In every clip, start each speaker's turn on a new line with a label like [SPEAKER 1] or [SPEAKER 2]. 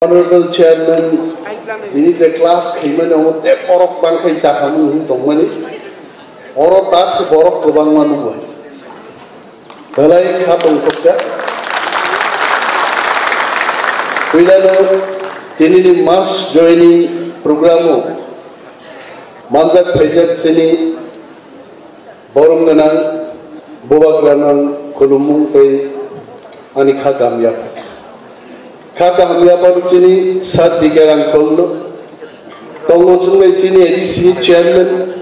[SPEAKER 1] Honorable Chairman, this is a class Kiman of the Orok Bankai Sakamu Tomani, Oro Tax Borok Kabanmanu. Well, I Kapon Kopta. We know Tinini mass joining program. Manzak Pajak Sini, Boronganan, Bobagranan, Kolumung Te, Anika Gamya. Kaka hamya chini sat bigaran kolno tongo chungme chini ADC chairman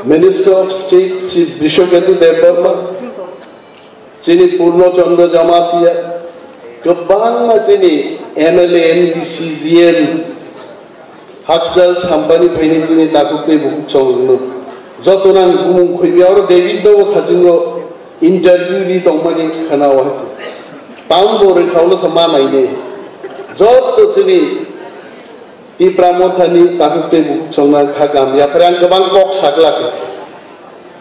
[SPEAKER 1] Minister of State Sri Bishoketu Devarma chini Purno Chandra Jamatia kebang chini MLA MDC ZMs Haksal Sampani Pani chini takukte bukuk chongno jotonan gumung khuymi aro David do khajingo interview ri tongmani khana wahati Tambor kaulo sama ini, jod tu sini di pramothani takut tebu songan kagam ya perang kebang kok saklak.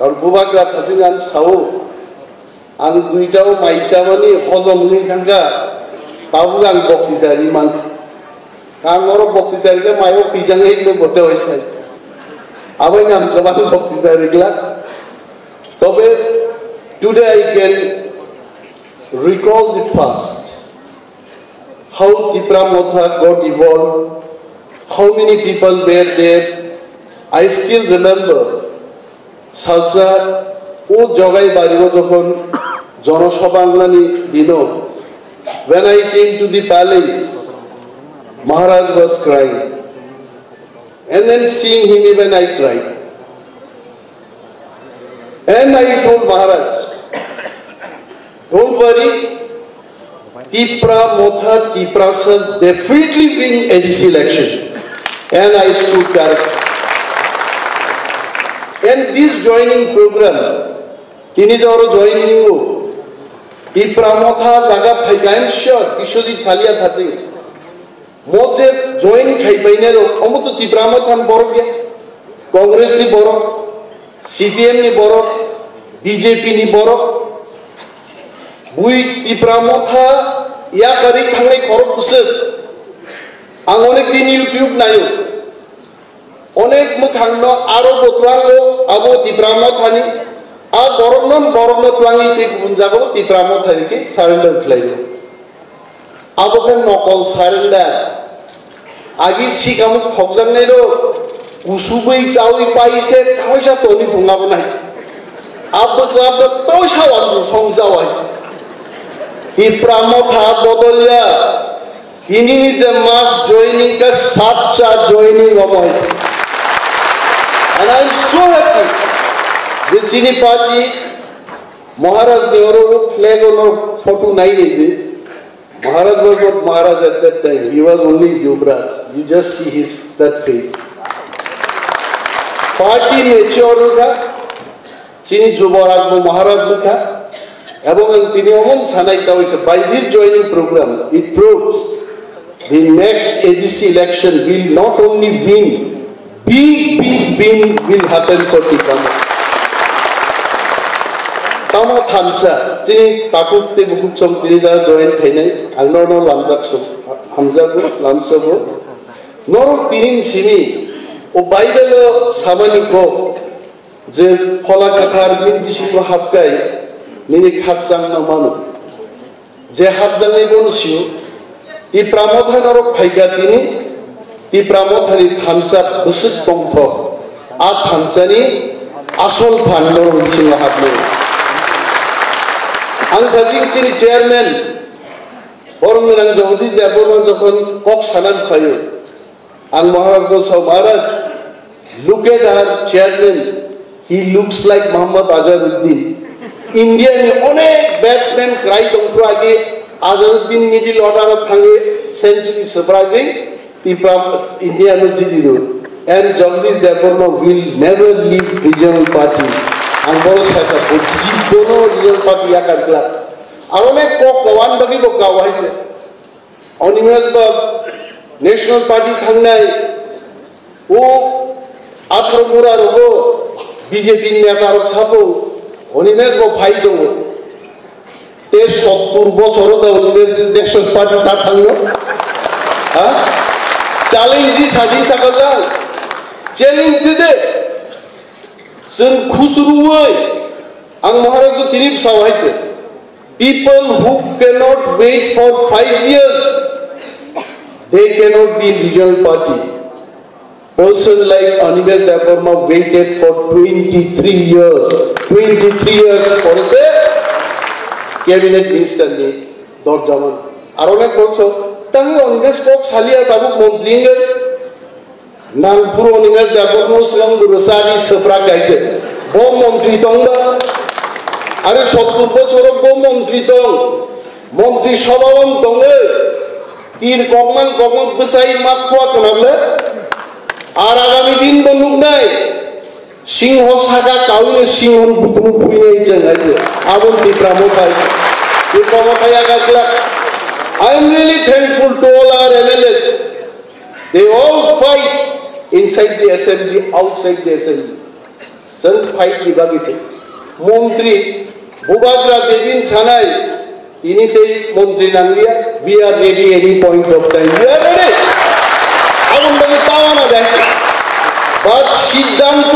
[SPEAKER 1] Kalau bubak rat hasilkan sawo, anu duitau maicamani hozom ni tangga, tabugan bokti dari man, kangoro bokti dari ke mayo kisang itu bote wajai. Apa yang kebang bokti dari kelak? Tapi today I can recall the past, how Tipramotha got evolved, how many people were there. I still remember Salsa o Jogai Barigo Jokhon Jonoshabanglani Dino. When I came to the palace, Maharaj was crying. And then seeing him even I cried. And I told Maharaj, don't worry, Tipramotha Tiprasas definitely win ADC election. And I stood correct. And this joining program, Tinidoro joining Tipramotha Zaga Paigan sure, Bishodi Talia Tati. Moze join Kaipainero, Omoto Tipramothan Borgia, Congress ni Borok, CPM ni Borok, BJP ni Borok. Bui Tipramotha ya kari thangai khorok kusuk ang onek din YouTube nayo onek mukhangno aro botlango abo Tipramothani a borongno tlangi ke bunjago Tipramothani ke surrender khlailo abo kan nokol surrender agi sikamuk thokjang nairo usubui chawi paise kaisa toni phungabo nai abo to sawan songjawai Tipramotha Bodolia, he needs a mass joining, a Satcha joining of it. And I'm so happy. The Chini party, Maharaj Neoro flag on photo 9. Maharaj was not Maharaj at that time, he was only Yuvraj. You just see that face. Party mature, Chini Jubaraj Maharaj. By this joining program, it proves the next ADC election will not only win, big win will happen for Tipramotha. Tama Thansa, Tini Takuk Te Bukuk Som Tinija join Pene, Alnono Lamzak Hamzago, Lamsogo, Noro Tinin Sini, O Bible Samaniko, Je Pola Katar Bin Bishiko Hapkai. Nini Kapsang Namano. Jehapsang Bonusio, Tipramotha Noro Paigatini, Tipramothani Thamsa Busuk Pongto, A Thamsani, Asol Pandor Missing Hapno. Angkazing Chini Chairman, Borongan Jodis, the Boron Jokon, Cox Hanan Payo, and Maharaj Gosau Maharaj, look at our chairman, he looks like Muhammad Azharuddin. India ni onek batsman cry tongkro age Azharuddin middle order thange century sabrage Tipram India no jidiro and Jagdish Devarma will never leave regional party and bol sata jibono regional party yakagla aronek kok kawan bagi ko kawai je onimas ba national party thangnai o athramura rogo BJP neta rok sapo Onimes go fight তে 70 বছর দেশের party তার থাকলো হ্যাঁ চ্যালেঞ্ज দি স্বাধীন সাকাল চ্যালেঞ্ज দিতে जों खुसरुयै आं महाराज तिनि सावहायचे people who cannot wait for 5 years they cannot be in regional party person like Animal Debarma waited for 23 years করেছে ক্যাবিনেট মিনিস্টার নি দরজামান আর অনেক বলছো তাই অনগেস কক সালিয়া তাবুক মন্ত্রী नागपुर Animal Debarma सिगां रसानि सफ्रा गायजे बो मन्त्री दंबा आरो 70 बछर बो मन्त्री दं मन्त्री सभावन दङो तीर गगमान बसाई मा खवा खोनाबले আর আগামী দিন বন্ধুক নাই সিংহ সাগা কাউনে সিংহ বুকুনু পুইনে জায়গাতে আবন দিপ্রামো পাই এই কমতায়া গাগলা I am really thankful to all our MLAs they all fight inside the assembly outside the assembly जों फाइट दिबागिছে মন্ত্রী ভূভাগরা যেদিন ছানাই তিনিতেই মন্ত্রী নাঙ্গিয়া we are ready any point of time we are ready আমন বলে তাওনা দেখে বাট সিদ্ধান্ত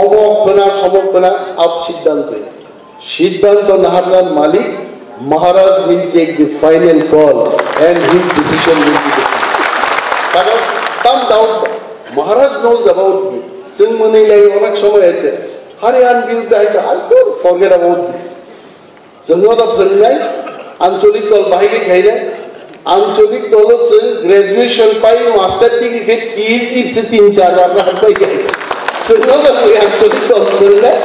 [SPEAKER 1] অমোক্ষনা সমক্ষনা আপ সিদ্ধান্ত নাহারলার মালিক Maharaj will take the final call and his decision will be the final. Come down. Maharaj knows about me. जों मोनैलाय अनेक समय आइते हारियान बिरुद्ध आइते I don't forget about this. जोंनाव दा फोरोंनाय आन्चलिक दल बाहायगे गायनाय आन्चलिक दलत जों ग्रेजुएशन पाइ मास्टार डिग्री के PhD से 3-4 बार हाबबाय गायनाय जोंनाव दा आन्चलिक दल फोरोंनाय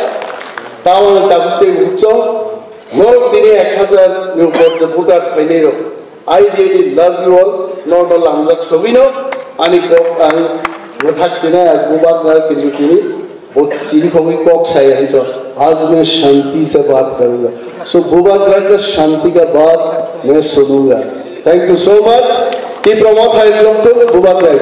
[SPEAKER 1] तावन दाबुते उच्चं Norok dini 1000 new board voter final. I really love you all. Not all amlak sobino. Ani kok ang nathak sina as bubak nar kini kini. बहुत चीनी खोगी कॉक साई है तो आज मैं शांति से बात करूँगा सो बubak nar का शांति का बात मैं सुनूँगा Thank you so much. ती प्रमोद है लोग तो bubak nar